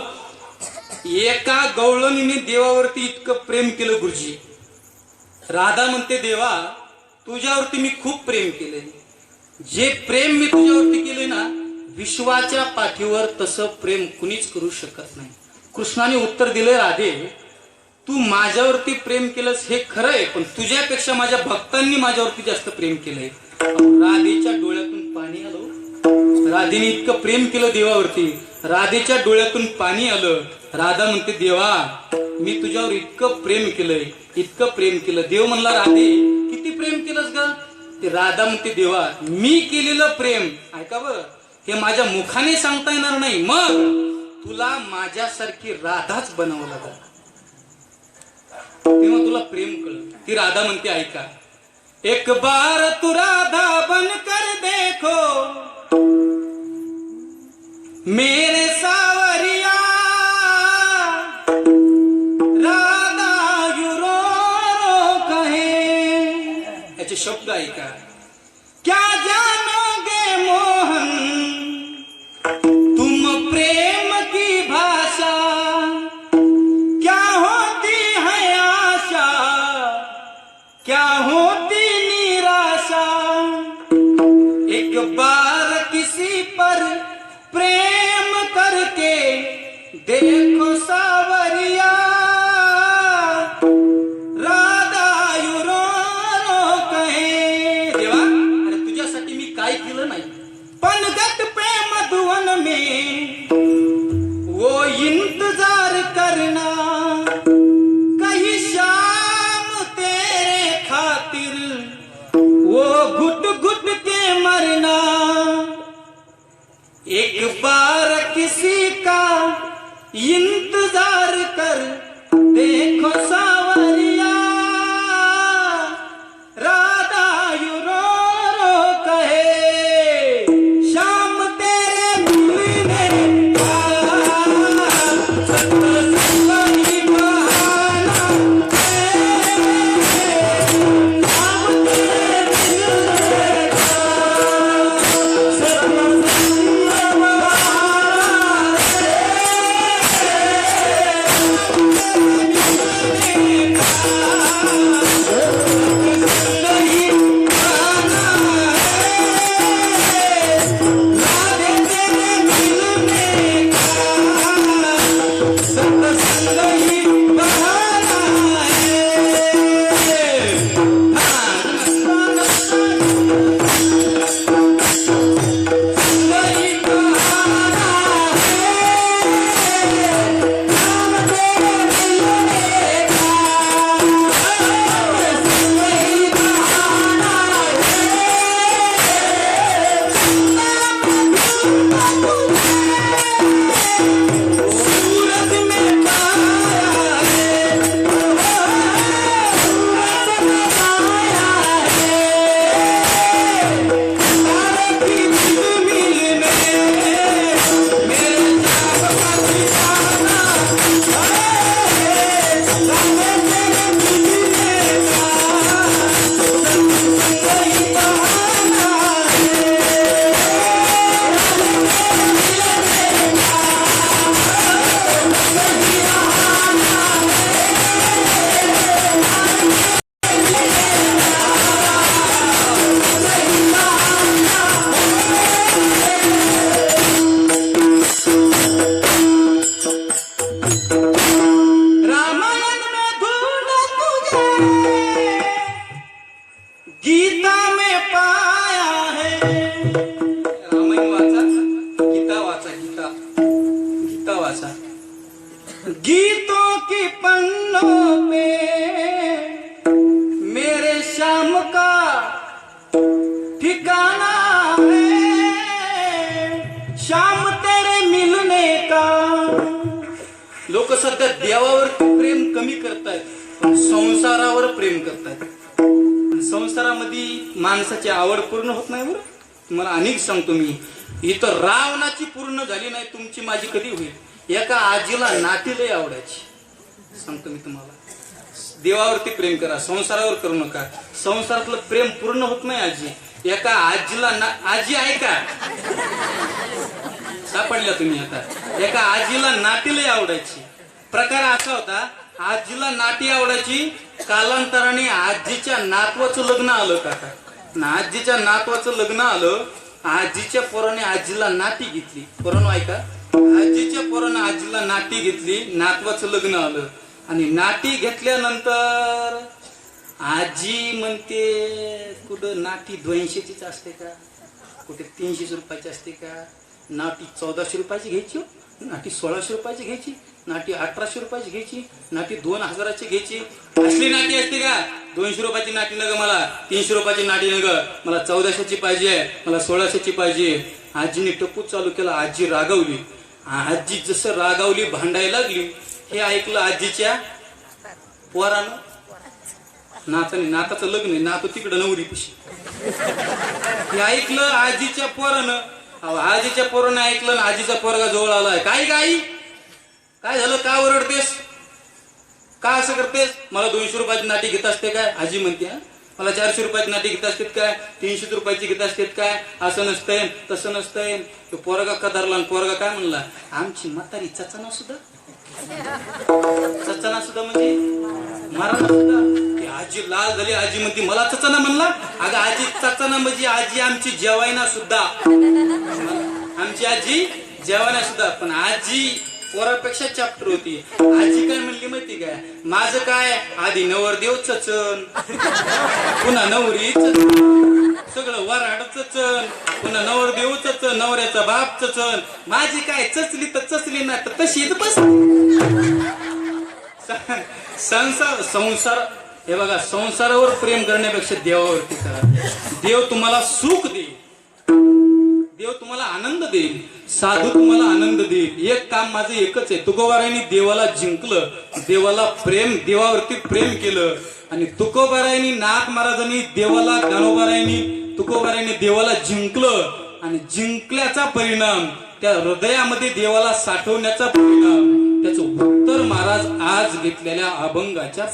एका गवळणीने देवावरती इतकं प्रेम केलं गुरुजी. राधा म्हणते देवा तुझ्यावरती मी खूप प्रेम केले, जे प्रेम मी तुझ्यावरती केले ना विश्वाच्या पाठीवर तसं प्रेम कुणीच करू शकत नाही. कृष्णाने उत्तर दिले, राधे तू माझ्यावरती प्रेम केलंस हे खरं आहे, पण तुझ्यापेक्षा माझ्या भक्तांनी माझ्यावरती जास्त प्रेम केलंय. राधेच्या डोळ्यातून पाणी आलं. राधेने इतकं प्रेम केलं देवावरती, राधेच्या डोळ्यातून पाणी आलं. राधा म्हणते, देवा मी तुझ्यावर इतकं प्रेम केलंय, इतकं प्रेम केलं. देव म्हणला, राधे किती प्रेम केलंस ग? ते राधा म्हणते, देवा मी केलेलं प्रेम ऐका बरं, हे माझ्या मुखाने सांगता येणार नाही, मग तुला माझ्यासारखी राधाच बनावं लागल, तेव्हा तुला प्रेम कळलं. ती राधा म्हणते, ऐका, एक बार तू राधा बनकर देखो मेरे सावरिया, राधा यू रो रो कहे. याचे शब्द ऐका. क्या जानोगे मोहन तुम प्रेम की भाषा, क्या होती है आशा, क्या होती निराशा. एक बार किसी पर प्रेम करके देखो सावरिया, राधा यू रो रो कहे. देवा अरे तुझ्यासाठी मी काय केलं नाही, पनगट पे मधुवन में वो इंतजार करना, कहीं शाम तेरे खातिर वो घुट घुट के मरना. एक बार किसी का इंतजार कर देखो सावरिया, राधा यू रो रो कहे. शाम तेरे मिलने का सही बहाना है, शाम तेरे मिलने का गीता में पाया है. रामायण वाचा, गीता वाचा, गीता गीता वाचा. गीतों की पन्नों पे मेरे श्याम का ठिकाना है, श्याम तेरे मिलने का. लोक सध्या देवावर प्रेम कमी करतायत, पण संसारावर प्रेम करतायत. संसारामध्ये माणसाची आवड पूर्ण होत नाही. बरं तुम्हाला अनेक सांगतो मी, इथं रावणाची पूर्ण झाली नाही, तुमची माझी कधी होईल. एका आजीला नाती लय आवडायची. सांगतो मी तुम्हाला, देवावरती प्रेम करा, संसारावर करू नका. संसारातलं प्रेम पूर्ण होत नाही. आजी, एका आजीला आजी आहे का, सापडल्या तुम्ही आता. एका आजीला नाती लय आवडायची. प्रकार असा होता, आजीला नाती आवडायची, कालांतराने आजीच्या नातवाचं लग्न आलं. काका आजीच्या नातवाचं लग्न आलं आजीच्या पोराने आजीला नाटी घेतली. पोरानं ऐका, आजीच्या पोरानं आजीला नाटी घेतली. नातवाचं लग्न आलं आणि नाटी घेतल्यानंतर आजी म्हणते कुठं नाटी 200चीच असते का, कुठे 300 रुपयाची असते का, नाटी 1400 रुपयाची घ्यायची, नाटी 1600 रुपयाची घ्यायची, नाटी 1800 रुपयाची घ्यायची, नाटी 2000ची घ्यायची. असली नाटी असते का? 200 रुपयाची नाटी नग मला, 300 रुपयाची नाटी नग मला, 1400ची पाहिजे, मला 1600ची पाहिजे. आजीने टप्पूच चालू केला. आजी रागावली. आजी जसं रागावली भांडायला लागली. हे ऐकलं आजीच्या पोरानं. नाताचं लग्न आहे, नातो तिकडं नवरी पिशी. हे ऐकलं आजीच्या पोरानं. आजीच्या पोरानं ऐकलं, आजीचा पोरगा जवळ आलाय. काय काय झालं, का ओरडतेस, का असं करतेस? मला 200 रुपयाची नाटी घेत असते काय? आजी म्हणते. मला 400 रुपयाची नाटी घेत असतात काय, 300 रुपयाची घेत असतात काय? असं नसतंय, तसं नसतंय. तो पोरगा कदारला. पोरगा काय म्हणला, आमची म्हातारी चचना सुद्धा म्हणजे मारायला सुद्धा. ती आजी लाल झाली. आजी म्हणते मला चचना म्हणला. अगं आजी चचना म्हणजे आजी आमची जेवायना सुद्धा, आमची आजी जेवायना सुद्धा. पण आजी पोरापेक्षा चॅप्टर होती. आजी काय म्हणली माहिती काय, माझं काय आधी नवरदेव चचन, पुन्हा नवरी चचन, सगळं वराड चचन, पुन्हा नवरदेव चचन, नवऱ्याचा बाप चचन. माझी काय चचली तर चचली ना तर तशीच बस. संसार हे बघा, संसारावर प्रेम करण्यापेक्षा देवावरती करा. देव तुम्हाला सुख देईल, देव तुम्हाला आनंद देईल, साधू तुम्हाला आनंद देईल. एक काम माझं एकच आहे, तुकोबारायांनी देवाला जिंकलं, देवावरती प्रेम केलं. आणि तुकोबारायांनी नाथ महाराजांनी देवाला, ज्ञानोबारायांनी तुकोबारायांनी देवाला जिंकलं. आणि जिंकल्याचा परिणाम, त्या हृदयामध्ये देवाला साठवण्याचा परिणाम, त्याचं उत्तर महाराज आज घेतलेल्या अभंगाच्या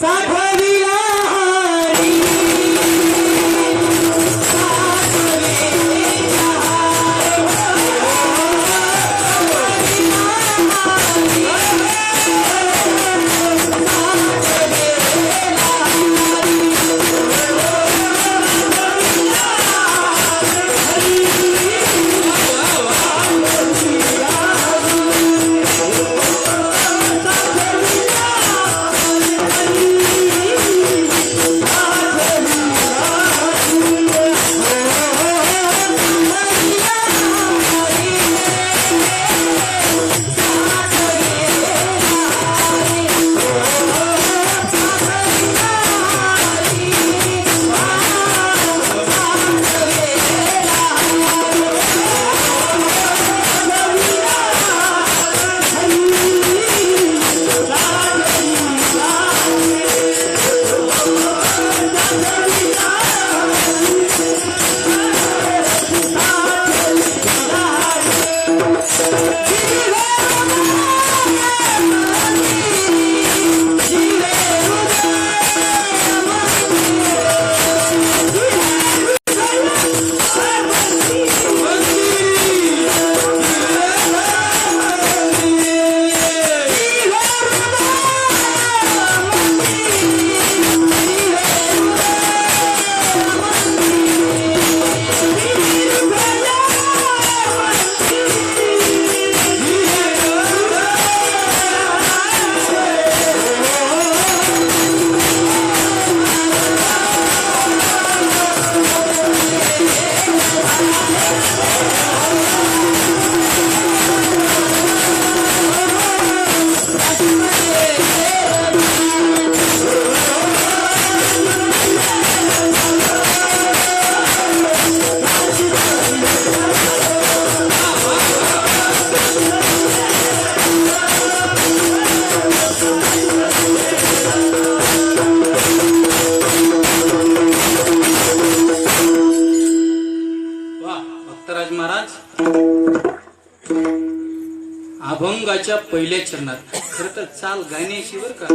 अभंगाच्या पहिल्या चरणात. खर तर चाल गाण्याची बर का,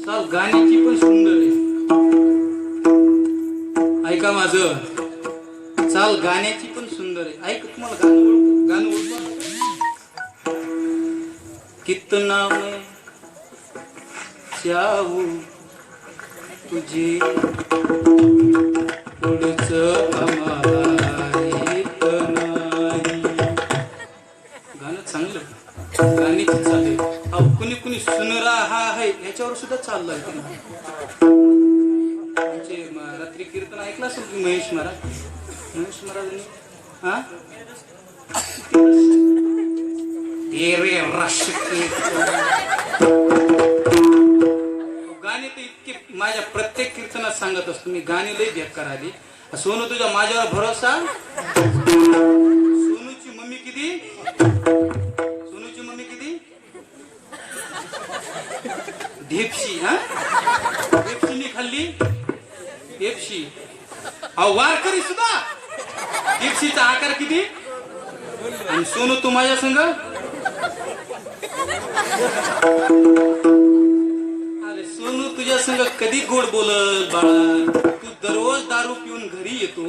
चाल गाण्याची पण सुंदर आहे. ऐका माझं, चाल गाण्याची पण सुंदर आहे. ऐक, तुम्हाला गाणं ओळखू कितना मैं चाहू तुझे पुढचं हमारे गाणीच चालले. अहो कुणी कुणी सुनरा हा आहे याच्यावर सुद्धा चाललंय. आमचे रात्री कीर्तन ऐकलं असेल की महेश महाराजांनी हा गाणे तर इतके माझ्या प्रत्येक कीर्तनात सांगत असतो मी. गाणी लई बेकार आली. सोनू तुझ्या माझ्यावर भरोसा. सोनूची मम्मी किती ढेपशी. हा ढेपशीनी खाल्ली ढेपशी. अहो वारकरी सुद्धा. ढेपशीचा आकार किती आणि सोनू तू माझ्या संग. अरे सोनू तुझ्या संग कधी गोड बोलल बाळा. तू दररोज दारू पिऊन घरी येतो.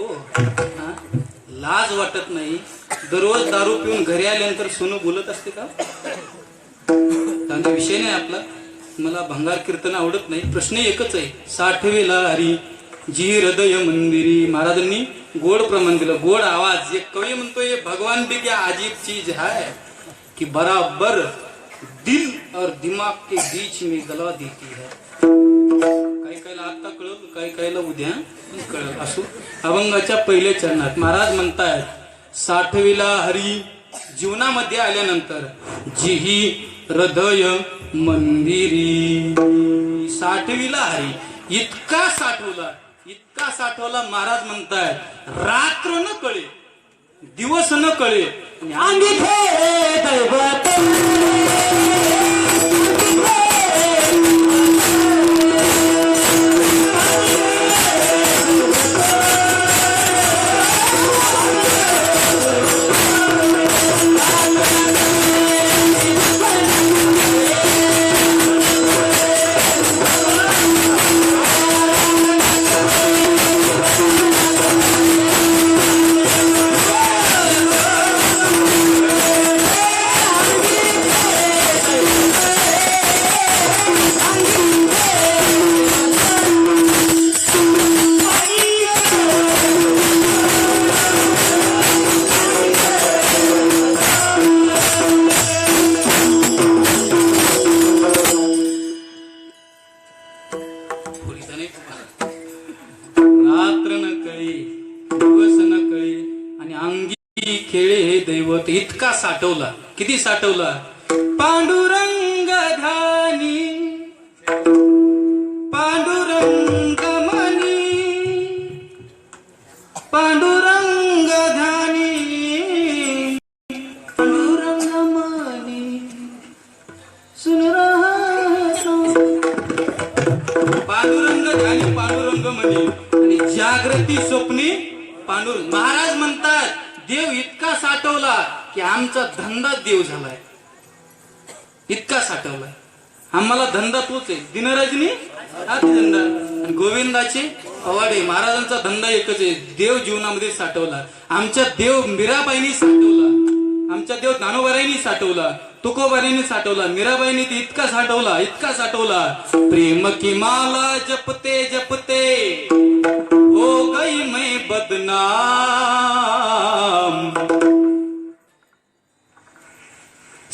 लाज वाटत नाही. दररोज दारू पिऊन घरी आल्यानंतर सोनू बोलत असते का? विषय नाही आपला. मला भंगार कीर्तन आवडत नाही. प्रश्न एकच आहे. 60वेला हरी जी हृदय मंदिरी. महाराजांनी गोड प्रमाण दिलं. गोड आवाज. एक कवी म्हणतोय भगवान भी क्या अजीब चीज है कि बराबर दिल और दिमाग के बीच में गला देती है. काही काहीला आता कळल काही काहीला उद्या कळल. असो अभंगाच्या पहिल्या चरणात महाराज म्हणतायत 60वेला हरी जीवनामध्ये आल्यानंतर जी ही हृदय मंदिरी. 60वीला हरी इतका साठवला महाराज म्हणतायत रात्र न कळे दिवस न कळे. रात्र न कळे दिवस न कळे आणि अंगी खेळे हे दैवत. इतका साठवला. किती साठवला? पांडुरंग धानी पांडुरंग मनी पांडुरंग धानी पांडुरंग मनी सुन रहा. पांडुरंग ध्यानी पांडुरंग मनी आणि जागृती स्वप्नी पांडुरंग. महाराज म्हणतात देव इतका साठवला की आमचा धंदा देव झालाय. इतका साठवलाय. आम्हाला धंदा तोच आहे. दिनरजनी हाच धंदा आणि गोविंदाचे अवाडे. महाराजांचा धंदा एकच आहे. देव जीवनामध्ये साठवला. आमच्या देव मीराबाईंनी साठवला. आमच्या देव ज्ञानोबाईंनी साठवला. तुकोबाईंनी साठवला. मीराबाईंनी ते इतका साठवला. प्रेम की माला जपते जपते हो गई मैं बदनाम.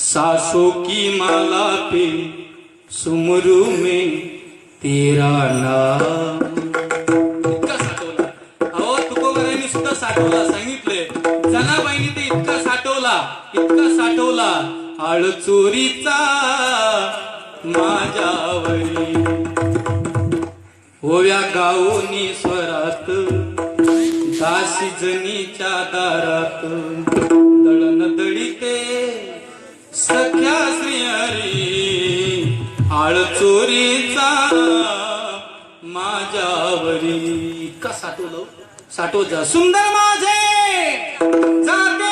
सासों की माला पे सुमरू में तेरा नाम. इतका साठवला. अहो तुकोबाईंनी सुद्धा साठवला. सांगितले जनाबाईंनी ते इतका साठवला. आळ चोरीचा माझ्यावरी ओव्या गाऊनी स्वरात दासी जनीच्या दारात दळण दळीते सख्या श्रीहरी. आळ चोरीचा माझ्यावरी. इतका साठवत जा. सुंदर माझे जाते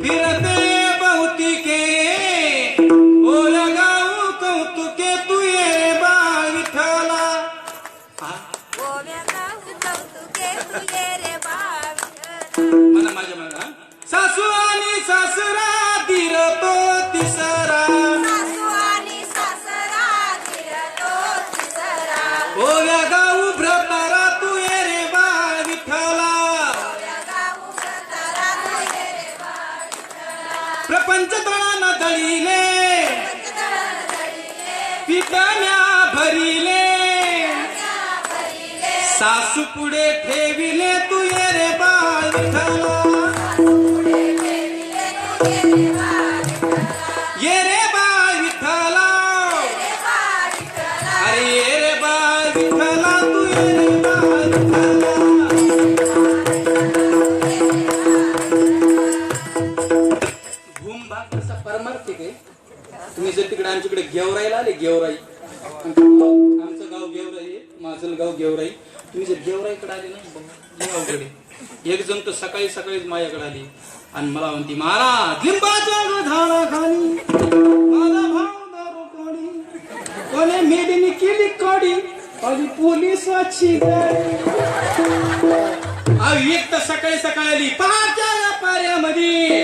फिरते बहुतिके ओल्या गाऊ कौतुके तू ये बा विठ्ठला. मला माझ्या मागा सासू आणि सासरा धीर तो तिसरा. ओल्या गाऊ भ्रतारा तू ये रे बा विठ्ठला. पंचतळाना दळीले पिठ्या भरिले सासू पुढे ठेविले तू ये रे बाळ विठ्ठला ये रे बाळ विठ्ठला अरे ये रे बाळ विठ्ठला तू ये रे बाळ विठ्ठला भूमभाग कसा परमार्थिक आहे. तुम्ही जर तिकडे आमच्याकडे गेवराईला आले गेवराई आमचं गाव गेवराई आहे माझं गाव गेवराई तुम्ही जर गेवराईकडे आले ना गावकडे एक जण तर सकाळी सकाळीच माझ्याकडे आली आणि मला म्हणती महाराज लिंबाच्या झाडाखाली माझा भाव दारू कोणी कोणी मेडीने केली काढी आणि पोलिसाची गाडी एक तर सकाळी सकाळी आली पहाच्या पाऱ्यामध्ये